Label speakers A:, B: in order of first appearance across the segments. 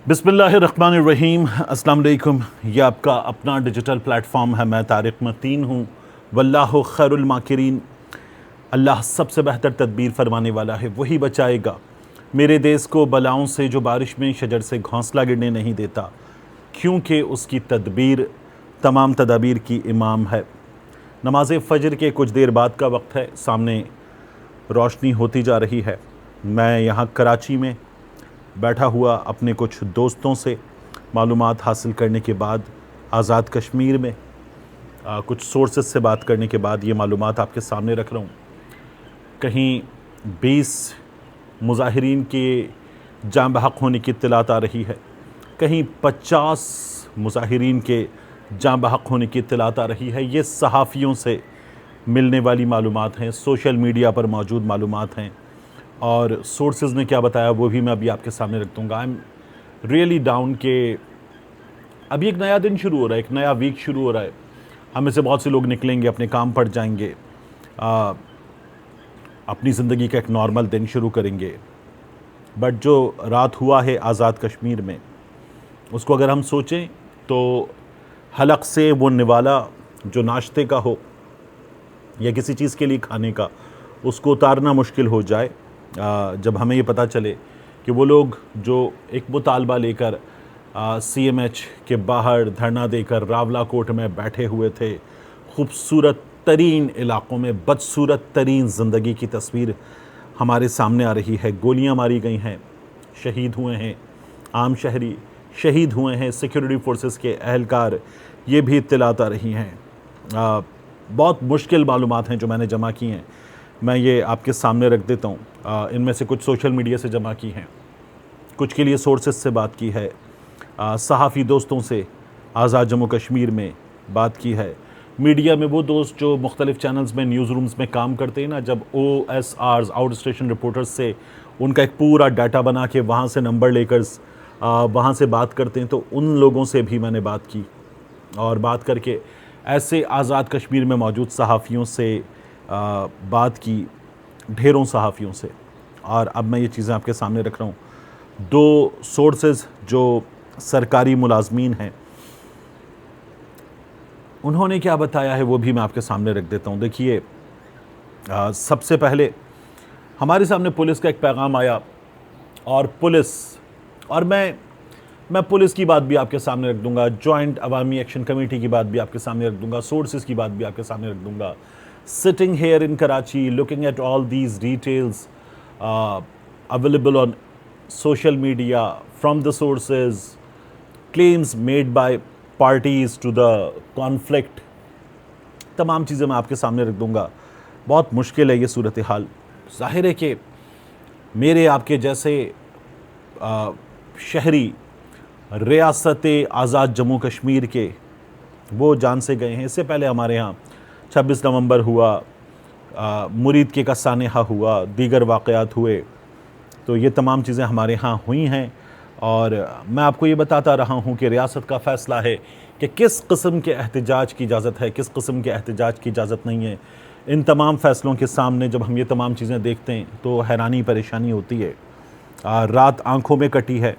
A: बिस्मिल्लाहिर्रहमानिर्रहीम। अस्सलाम वालेकुम। ये आपका अपना डिजिटल प्लेटफॉर्म है। मैं तारिक मतीन हूँ। वल्लाहु खैरुल माकिरीन। अल्लाह सबसे बेहतर तदबीर फरमाने वाला है, वही बचाएगा मेरे देश को बलाओं से जो बारिश में शजर से घोंसला गिरने नहीं देता, क्योंकि उसकी तदबीर तमाम तदाबीर की इमाम है। नमाज फ़जर के कुछ देर बाद का वक्त है, सामने रोशनी होती जा रही है। मैं यहाँ कराची में बैठा हुआ अपने कुछ दोस्तों से मालूमात हासिल करने के बाद, आज़ाद कश्मीर में कुछ सोर्सेस से बात करने के बाद ये मालूमात आपके सामने रख रहा हूँ। कहीं 20 मुज़ाहिरीन के जान बहक होने की इत्तलात आ रही है, कहीं 50 मुज़ाहिरीन के जान बहक होने की इत्तलात आ रही है। ये सहाफ़ियों से मिलने वाली मालूमात हैं, सोशल मीडिया पर मौजूद मालूमात हैं, और सोर्सेज ने क्या बताया वो भी मैं अभी आपके सामने रख दूँगा। आई एम रियली डाउन के अभी एक नया दिन शुरू हो रहा है, एक नया वीक शुरू हो रहा है। हम में से बहुत से लोग निकलेंगे, अपने काम पर जाएंगे, अपनी ज़िंदगी का एक नॉर्मल दिन शुरू करेंगे। बट जो रात हुआ है आज़ाद कश्मीर में, उसको अगर हम सोचें तो हलक से वो निवाला जो नाश्ते का हो या किसी चीज़ के लिए खाने का, उसको उतारना मुश्किल हो जाए जब हमें ये पता चले कि वो लोग जो एक मुतालबा लेकर CMH के बाहर धरना देकर रावला कोट में बैठे हुए थे, खूबसूरत तरीन इलाक़ों में बदसूरत तरीन ज़िंदगी की तस्वीर हमारे सामने आ रही है। गोलियां मारी गई हैं, शहीद हुए हैं, आम शहरी शहीद हुए हैं, सिक्योरिटी फोर्सेस के अहलकार, ये भी इत्तलात आ रही हैं। बहुत मुश्किल मालूमात हैं जो मैंने जमा की हैं, मैं ये आपके सामने रख देता हूँ। इनमें से कुछ सोशल मीडिया से जमा की हैं, कुछ के लिए सोर्सेस से बात की है, सहाफ़ी दोस्तों से आज़ाद जम्मू कश्मीर में बात की है। मीडिया में वो दोस्त जो मुख्तलिफ़ चैनल्स में, न्यूज़ रूम्स में काम करते हैं ना, जब OSRs आउट स्टेशन रिपोर्टर्स से उनका एक पूरा डाटा बना के वहाँ से नंबर लेकर वहाँ से बात करते हैं, तो उन लोगों से भी मैंने बात की, और बात करके ऐसे आज़ाद कश्मीर में मौजूद सहाफ़ियों से बात की, ढेरों सहाफ़ियों से। और अब मैं ये चीज़ें आपके सामने रख रहा हूँ। 2 सोर्सेज जो सरकारी मुलाजमीन हैं, उन्होंने क्या बताया है वो भी मैं आपके सामने रख देता हूँ। देखिए, सबसे पहले हमारे सामने पुलिस का एक पैगाम आया, और पुलिस, और मैं पुलिस की बात भी आपके सामने रख दूंगा, जॉइंट अवामी एक्शन कमेटी की बात भी आपके सामने रख दूंगा, सोर्सेज की बात भी आपके सामने रख दूंगा। Sitting here in Karachi, looking at all these details available on social media from the sources, claims made by parties to the conflict, तमाम चीज़ें मैं आपके सामने रख दूंगा। बहुत मुश्किल है ये सूरत हाल। ज़ाहिर है कि मेरे आपके जैसे शहरी रियासत आज़ाद जम्मू कश्मीर के, वो जान से गए हैं। इससे पहले हमारे यहाँ 26 नवंबर हुआ, मुरीद के कसानेहा हुआ, दीगर वाक़यात हुए, तो ये तमाम चीज़ें हमारे यहाँ हुई हैं। और मैं आपको ये बताता रहा हूँ कि रियासत का फ़ैसला है कि किस किस्म के एहतजाज की इजाज़त है, किस किस्म के एहतजाज की इजाज़त नहीं है। इन तमाम फ़ैसलों के सामने जब हम ये तमाम चीज़ें देखते हैं तो हैरानी परेशानी होती है। रात आँखों में कटी है,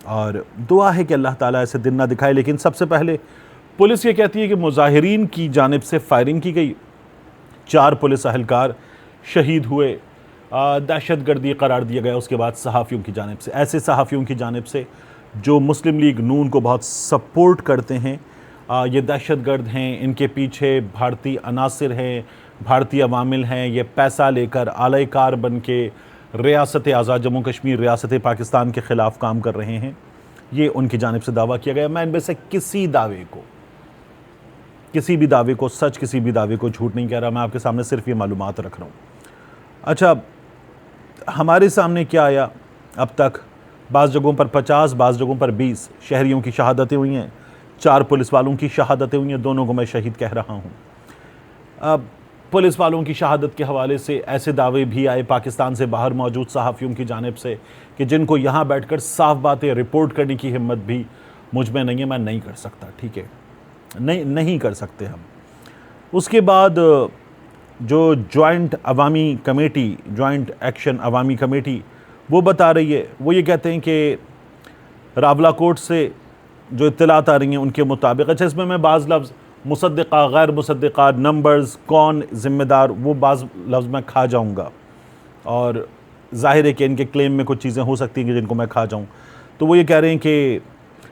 A: और दुआ है कि अल्लाह ताला ऐसे दिन ना दिखाए। लेकिन सबसे पहले पुलिस ये कहती है कि मुजाहिरीन की जानिब से फायरिंग की गई, 4 पुलिस अहलकार शहीद हुए, दहशतगर्दी करार दिया गया उसके बाद सहाफ़ियों की जानिब से, ऐसे सहाफ़ियों की जानिब से जो मुस्लिम लीग नून को बहुत सपोर्ट करते हैं। ये दहशतगर्द हैं, इनके पीछे भारतीय अनासिर हैं, भारतीय अवामिल हैं, ये पैसा लेकर आलाकार बन के रियासत आज़ाद जम्मू कश्मीर, रियासत पाकिस्तान के ख़िलाफ़ काम कर रहे हैं। ये उनकी जानिब से दावा किया गया। मैं इनमें से किसी भी दावे को सच, किसी भी दावे को झूठ नहीं कह रहा, मैं आपके सामने सिर्फ ये मालूमात रख रहा हूँ। अच्छा, हमारे सामने क्या आया अब तक? बाज़ जगहों पर 50, बाज़ जगहों पर 20 शहरियों की शहादतें हुई हैं, 4 पुलिस वालों की शहादतें हुई हैं, दोनों को मैं शहीद कह रहा हूँ। अब पुलिस वालों की शहादत के हवाले से ऐसे दावे भी आए पाकिस्तान से बाहर मौजूद सहाफ़ियों की जानिब से कि जिनको यहाँ बैठकर साफ बातें रिपोर्ट करने की हिम्मत भी मुझ में नहीं है, मैं नहीं कर सकता। ठीक है, नहीं कर सकते हम। उसके बाद जो जॉइंट अवामी कमेटी, जॉइंट एक्शन अवामी कमेटी, वो बता रही है, वो ये कहते हैं कि रावलाकोट से जो इत्तलात आ रही हैं उनके मुताबिक, अच्छा इसमें मैं बाज़ लफ्ज़ मुसद्दिक़ा, गैर मुसद्दिक़ा, नंबर्स, कौन ज़िम्मेदार, वो बाज़ लफ्ज़ मैं खा जाऊँगा और ज़ाहिर है कि इनके क्लेम में कुछ चीज़ें हो सकती हैं कि जिनको मैं खा जाऊँ। तो वो ये कह रहे हैं कि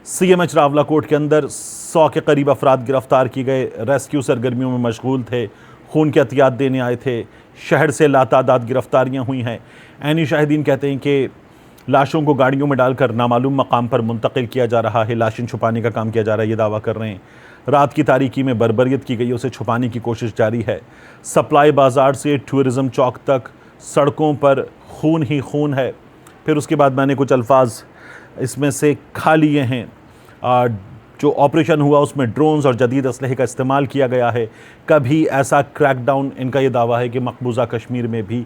A: CMH रावलाकोट के अंदर 100 के करीब अफराद गिरफ़्तार किए गए, रेस्क्यू सरगर्मियों में मशगूल थे, खून के एहतियात देने आए थे, शहर से लातादाद गिरफ़्तारियाँ हुई हैं। ऐनी शाहिदीन कहते हैं कि लाशों को गाड़ियों में डालकर नामालूम मकाम पर मुंतकिल किया जा रहा है, लाशें छुपाने का काम किया जा रहा है, ये दावा कर रहे हैं। रात की तारीकी में बर्बरियत की गई, उसे छुपाने की कोशिश जारी है। सप्लाई बाज़ार से टूरिज़म चौक तक सड़कों पर खून ही खून है। फिर उसके बाद मैंने कुछ अल्फाज इसमें से खा लिए हैं। जो ऑपरेशन हुआ उसमें ड्रोन्स और जदीद असलहे का इस्तेमाल किया गया है। कभी ऐसा क्रैकडाउन, इनका ये दावा है कि मकबूजा कश्मीर में भी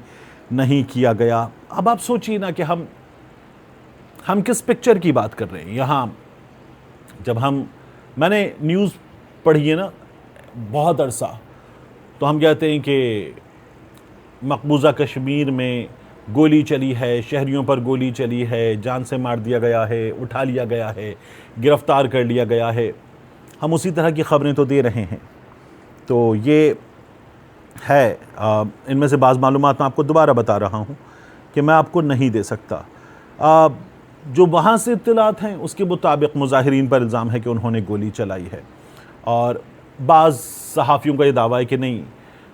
A: नहीं किया गया। अब आप सोचिए ना कि हम किस पिक्चर की बात कर रहे हैं यहाँ। जब मैंने न्यूज़ पढ़ी है ना बहुत अरसा, तो हम कहते हैं कि मकबूजा कश्मीर में गोली चली है, शहरियों पर गोली चली है, जान से मार दिया गया है, उठा लिया गया है, गिरफ़्तार कर लिया गया है। हम उसी तरह की ख़बरें तो दे रहे हैं। तो ये है, इनमें से बाज़ मालूमात मैं आपको दोबारा बता रहा हूँ कि मैं आपको नहीं दे सकता। जो वहाँ से इत्तलात हैं उसके मुताबिक मुज़ाहिरीन पर इल्ज़ाम है कि उन्होंने गोली चलाई है, और बाज़ सहाफ़ियों का ये दावा है कि नहीं,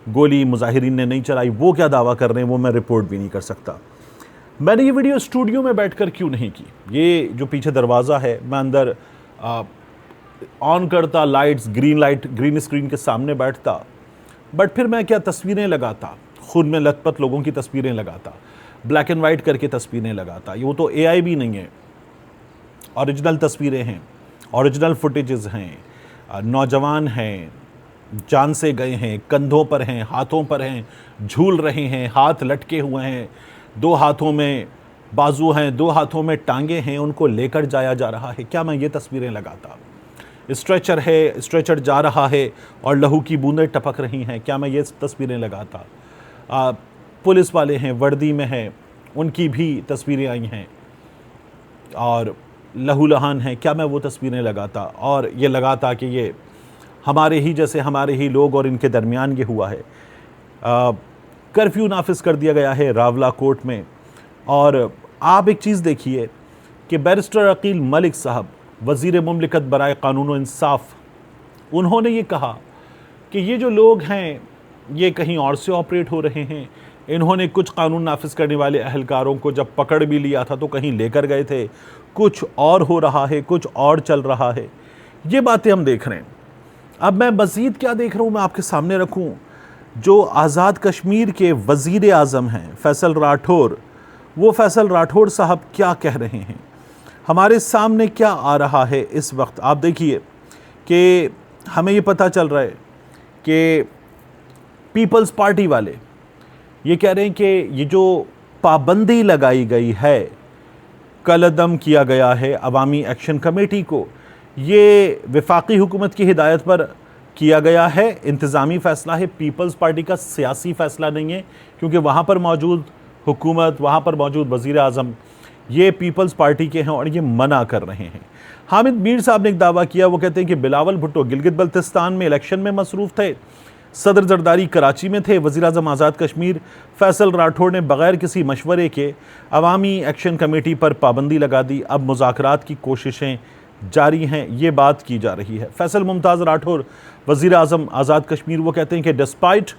A: गोली मुज़ाहिरीन ने नहीं चलाई। वो क्या दावा कर रहे हैं वो मैं रिपोर्ट भी नहीं कर सकता। मैंने ये वीडियो स्टूडियो में बैठकर क्यों नहीं की। ये जो पीछे दरवाज़ा है, मैं अंदर ऑन करता, लाइट्स, ग्रीन स्क्रीन के सामने बैठता, बट फिर मैं क्या तस्वीरें लगाता, खुद में लथपथ लोगों की तस्वीरें लगाता, ब्लैक एंड वाइट करके तस्वीरें लगाता। ये वो तो AI भी नहीं है, ओरिजिनल तस्वीरें हैं, ओरिजिनल फुटेजेस हैं, नौजवान हैं, जान से गए हैं, कंधों पर हैं, हाथों पर हैं, झूल रहे हैं, हाथ लटके हुए हैं, 2 हाथों में बाजू हैं, 2 हाथों में टांगे हैं, उनको लेकर जाया जा रहा है। क्या मैं ये तस्वीरें लगाता? स्ट्रेचर है, स्ट्रेचर जा रहा है और लहू की बूंदें टपक रही हैं, क्या मैं ये तस्वीरें लगाता? पुलिस वाले हैं, वर्दी में हैं, उनकी भी तस्वीरें आई हैं और लहू लहान हैं, क्या मैं वो तस्वीरें लगाता? और ये लगाता कि ये हमारे ही लोग और इनके दरमियान ये हुआ है। कर्फ्यू नाफिज कर दिया गया है रावलाकोट में। और आप एक चीज़ देखिए कि बैरिस्टर अकील मलिक साहब, वज़ीर मुमलिकत बराए कानून व इंसाफ, उन्होंने ये कहा कि ये जो लोग हैं ये कहीं और से ऑपरेट हो रहे हैं। इन्होंने कुछ कानून नाफिज करने वाले अहलकारों को जब पकड़ भी लिया था तो कहीं लेकर गए थे, कुछ और हो रहा है, कुछ और चल रहा है। ये बातें हम देख रहे हैं। अब मैं मज़ीद क्या देख रहा हूँ, मैं आपके सामने रखूँ। जो आज़ाद कश्मीर के वज़ीर आज़म हैं फैसल राठौर, वो फैसल राठौर साहब क्या कह रहे हैं, हमारे सामने क्या आ रहा है इस वक्त। आप देखिए कि हमें ये पता चल रहा है कि पीपल्स पार्टी वाले ये कह रहे हैं कि ये जो पाबंदी लगाई गई है, कलअदम किया गया है अवामी एक्शन कमेटी को, ये वफाकी हुकूमत की हिदायत पर किया गया है, इंतज़ामी फ़ैसला है, पीपल्स पार्टी का सियासी फ़ैसला नहीं है, क्योंकि वहाँ पर मौजूद हुकूमत, वहाँ पर मौजूद वज़ीर आज़म ये पीपल्स पार्टी के हैं और ये मना कर रहे हैं। हामिद मीर साहब ने एक दावा किया, वो कहते हैं कि बिलावल भुट्टो गिलगित बल्तिस्तान में इलेक्शन में मसरूफ़ थे, सदर जरदारी कराची में थे, वज़ीर आज़म आज़ाद कश्मीर फैसल राठौर ने बग़ैर किसी मशवरे के अवामी एक्शन कमेटी पर पाबंदी लगा दी। अब मुज़ाकरात की कोशिशें जारी हैं, ये बात की जा रही है। फैसल मुमताज़ राठौर वज़ीर आज़म आज़ाद कश्मीर, वो कहते हैं कि despite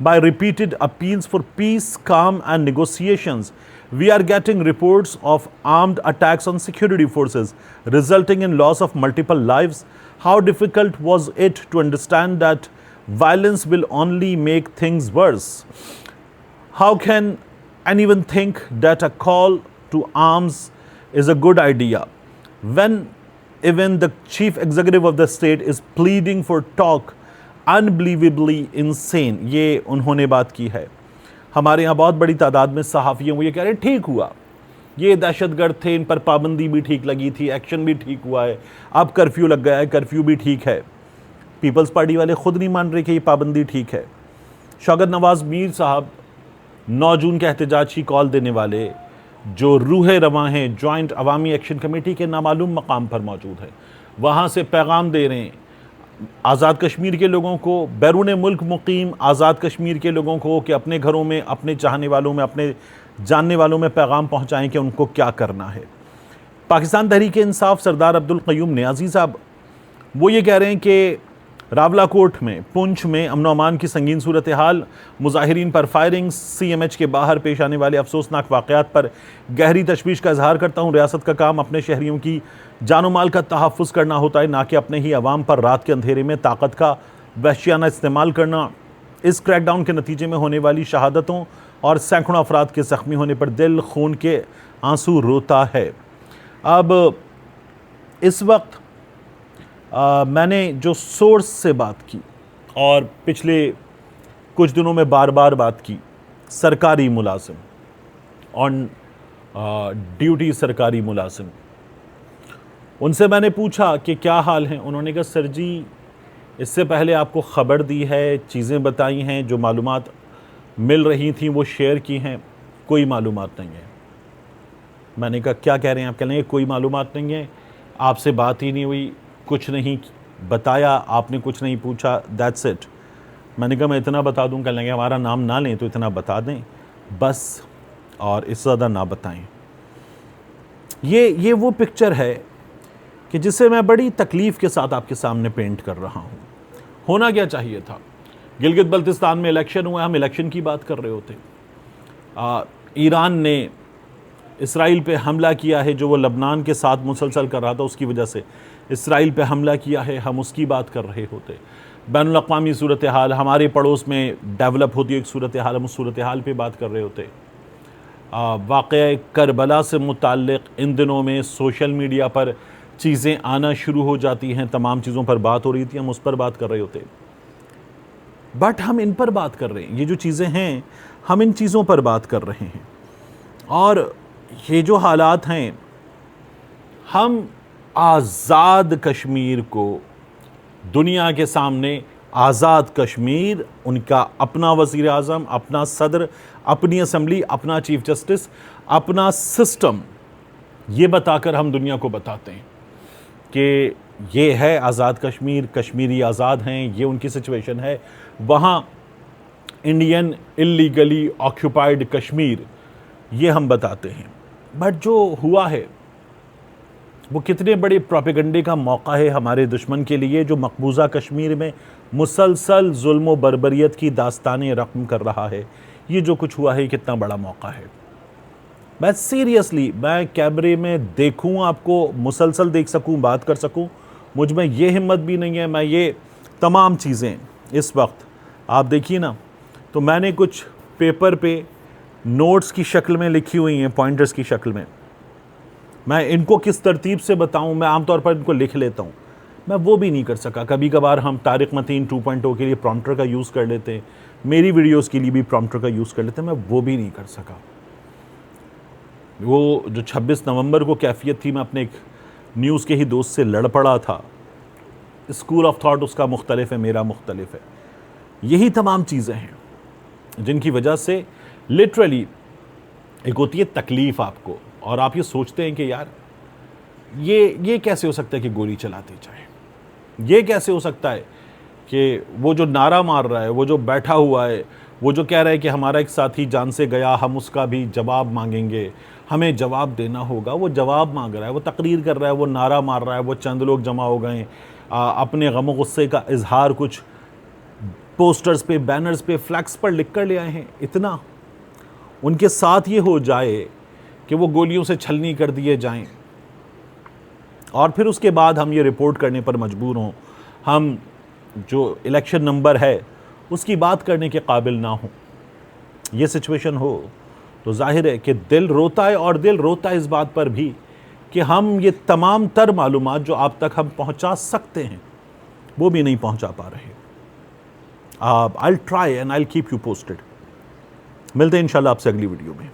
A: by repeated appeals for peace, calm and negotiations, we are getting reports of armed attacks on security forces resulting in loss of multiple lives. How difficult was it to understand that violence will only make things worse? How can anyone think that a call to arms is a good idea when even the chief executive of the state is pleading for talk? Unbelievably insane. ये उन्होंने बात की है। हमारे यहाँ बहुत बड़ी तादाद में सहाफ़ी हैं, वो ये कह रहे हैं ठीक हुआ, ये दहशतगर्द थे, इन पर पाबंदी भी ठीक लगी थी, एक्शन भी ठीक हुआ है, अब कर्फ्यू लग गया है, कर्फ्यू भी ठीक है। पीपल्स पार्टी वाले ख़ुद नहीं मान रहे कि ये पाबंदी ठीक है। शौकत नवाज़ मीर साहब 9 जून के एहतजाज की कॉल देने वाले, जो रूह रवां हैं जॉइंट अवामी एक्शन कमेटी के नामालूम मकाम पर मौजूद है, वहाँ से पैगाम दे रहे हैं आज़ाद कश्मीर के लोगों को, बैरून मुल्क मुकीम आज़ाद कश्मीर के लोगों को, कि अपने घरों में, अपने चाहने वालों में, अपने जानने वालों में पैगाम पहुँचाएँ कि उनको क्या करना है। पाकिस्तान तहरीक इंसाफ सरदार अब्दुल क़य्यूम नियाज़ी साहब वो ये कह रहे हैं कि रावलाकोट में, पुंछ में अमन व अमान की संगीन सूरत हाल, मुजाहिरीन पर फायरिंग, CMH के बाहर पेश आने वाले अफसोसनाक वाक़यात पर गहरी तशवीश का इजहार करता हूँ। रियासत का काम अपने शहरियों की जानो माल का तहफ़्फ़ुज़ करना होता है, ना कि अपने ही अवाम पर रात के अंधेरे में ताकत का वहशियाना इस्तेमाल करना। इस क्रैकडाउन के नतीजे में होने वाली शहादतों और सैकड़ों अफराद के ज़ख्मी होने पर दिल खून के आंसू रोता है। अब इस वक्त मैंने जो सोर्स से बात की और पिछले कुछ दिनों में बार बार बात की, सरकारी मुलाजिम ऑन ड्यूटी, सरकारी मुलाजिम, उनसे मैंने पूछा कि क्या हाल है। उन्होंने कहा सर जी, इससे पहले आपको ख़बर दी है, चीज़ें बताई हैं, जो मालूमात मिल रही थी वो शेयर की हैं, कोई मालूमात नहीं है। मैंने कहा क्या कह रहे हैं आप? कह रहे हैं कोई मालूमात नहीं है, आपसे बात ही नहीं हुई, कुछ नहीं बताया, आपने कुछ नहीं पूछा, दैट्स इट। मैंने कहा मैं इतना बता दूं, कह लेंगे हमारा नाम ना लें तो इतना बता दें बस, और इससे ज़्यादा ना बताएं। ये वो पिक्चर है कि जिसे मैं बड़ी तकलीफ़ के साथ आपके सामने पेंट कर रहा हूँ। होना क्या चाहिए था? गिलगित बल्तिस्तान में इलेक्शन हुआ, हम इलेक्शन की बात कर रहे होते। ईरान ने इसराइल पे हमला किया है, जो वो लबनान के साथ मुसलसल कर रहा था, उसकी वजह से इसराइल पे हमला किया है, हम उसकी बात कर रहे होते। बैनुल अक़वामी सूरत हाल, हमारे पड़ोस में डेवलप होती है एक सूरत हाल, हम उस सूरत हाल पे बात कर रहे होते। वाक़या करबला से मुताल्लिक़ इन दिनों में सोशल मीडिया पर चीज़ें आना शुरू हो जाती हैं, तमाम चीज़ों पर बात हो रही थी, हम उस पर बात कर रहे होते। बट हम इन पर बात कर रहे हैं, ये जो चीज़ें हैं हम इन चीज़ों पर बात कर रहे हैं। और ये जो हालात हैं, हम आज़ाद कश्मीर को दुनिया के सामने, आज़ाद कश्मीर, उनका अपना वज़ीर आज़म, अपना सदर, अपनी असम्बली, अपना चीफ जस्टिस, अपना सिस्टम, ये बताकर हम दुनिया को बताते हैं कि ये है आज़ाद कश्मीर, कश्मीरी आज़ाद हैं, ये उनकी सिचुएशन है। वहाँ इंडियन इल्लीगली ऑक्यूपाइड कश्मीर, ये हम बताते हैं। बट जो हुआ है वो कितने बड़े प्रोपेगंडे का मौका है हमारे दुश्मन के लिए, जो मकबूजा कश्मीर में मुसलसल जुल्म व बर्बरियत की दास्तानें रक़म कर रहा है। ये जो कुछ हुआ है कितना बड़ा मौका है। मैं सीरियसली, मैं कैमरे में देखूं, आपको मुसलसल देख सकूं, बात कर सकूं, मुझ में ये हिम्मत भी नहीं है। मैं ये तमाम चीज़ें इस वक्त आप देखिए ना, तो मैंने कुछ पेपर पे नोट्स की शक्ल में लिखी हुई हैं, पॉइंटर्स की शक्ल में। मैं इनको किस तरतीब से बताऊं, मैं आमतौर पर इनको लिख लेता हूं, मैं वो भी नहीं कर सका। कभी कभार हम तारिक मतीन 2.0 के लिए प्रॉम्प्टर का यूज़ कर लेते हैं, मेरी वीडियोस के लिए भी प्रॉम्प्टर का यूज़ कर लेते हैं, मैं वो भी नहीं कर सका। वो जो 26 नवंबर को कैफियत थी, मैं अपने एक न्यूज़ के ही दोस्त से लड़ पड़ा था। स्कूल ऑफ थॉट उसका मुख्तलिफ है, मेरा मुख्तलिफ है। यही तमाम चीज़ें हैं जिनकी वजह से लिटरली एक होती है तकलीफ़ आपको, और आप ये सोचते हैं कि यार ये कैसे हो सकता है कि गोली चलाते जाए, ये कैसे हो सकता है कि वो जो नारा मार रहा है, वो जो बैठा हुआ है, वो जो कह रहा है कि हमारा एक साथी जान से गया, हम उसका भी जवाब मांगेंगे, हमें जवाब देना होगा, वो जवाब मांग रहा है, वो तकरीर कर रहा है, वो नारा मार रहा है, वो चंद लोग जमा हो गए, अपने गम गुस्से का इजहार कुछ पोस्टर्स पे, बैनर्स पे, फ्लैक्स पर लिख कर ले आए हैं। इतना उनके साथ ये हो जाए कि वो गोलियों से छलनी कर दिए जाएं, और फिर उसके बाद हम ये रिपोर्ट करने पर मजबूर हों, हम जो इलेक्शन नंबर है उसकी बात करने के काबिल ना हो, ये सिचुएशन हो, तो जाहिर है कि दिल रोता है। और दिल रोता है इस बात पर भी कि हम ये तमाम तर मालूमात जो आप तक हम पहुंचा सकते हैं वो भी नहीं पहुंचा पा रहे। I will try and I will keep you posted. मिलते हैं इंशाल्लाह आपसे अगली वीडियो में।